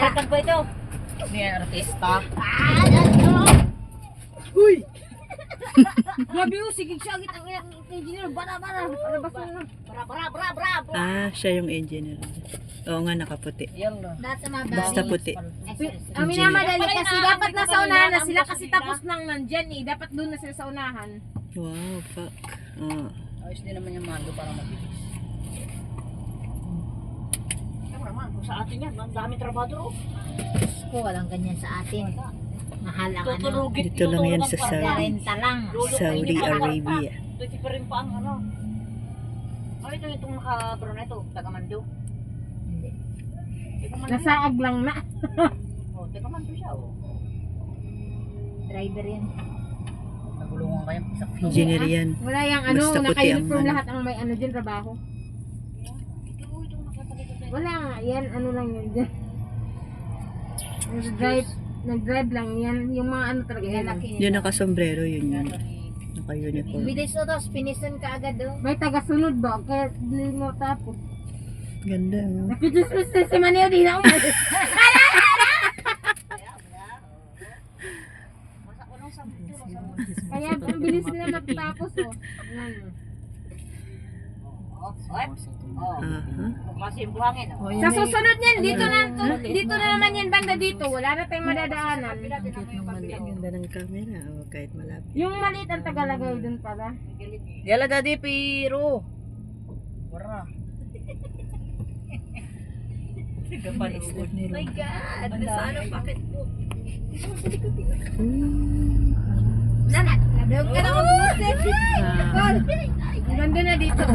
American ba ito? May artista. Uy! Grabe oh, sige siya ang engineer. Bara. Siya yung engineer. Oo nga, nakaputi. Yan no. Basta puti. Ang minamadali kasi dapat nasa unahan na sila kasi tapos nang nandyan eh. Dapat doon na sila sa unahan. Wow, fuck. Ayos din naman yung mando para mabilis. Kaya naman, kung sa atin yan, ang daming trabador oh. Ko walang ganyan sa atin. Mahal ang ano. Tutulugin. Dito lang yan sa Saudi. Renta lang. Saudi Arabia. Ito pa rin pa ang ano. Ano ito itong naka-bro na ito? Taga-mando? Hindi. Taga-mando. Nasaag lang na. Oh, taga-mando siya oh. Driver yan. Nagulungan kayo sa Engineer yan. Wala yung ano, Basta puti naka-uniform ang lahat ang may ano dyan, trabaho. Wala nga, yan ano lang yun dyan. Nag-drive lang yan. Yung mga ano talaga yan. Yung nakasombrero, yun yun. Naka-uniform. Bilis o tapos pinisan ka agad doon. May taga-sunod ba? Kaya hindi mo tapos. Ganda, no? Nakidismiss na si Maneo din ako. Kaya ang bilis nila natapos oh. Kasi yung buhangin oh. Sa susunod niyan, dito na naman yan banda dito. Wala na tayong madadaanan. Ganda ng camera, kahit malapit. Yung maliit ang tagalagay dun pala. Yala daddy pero. Wara. My God! Nasaan ang bakit mo? Nana! Nadawag ka na kung buset! Ang ganda na dito.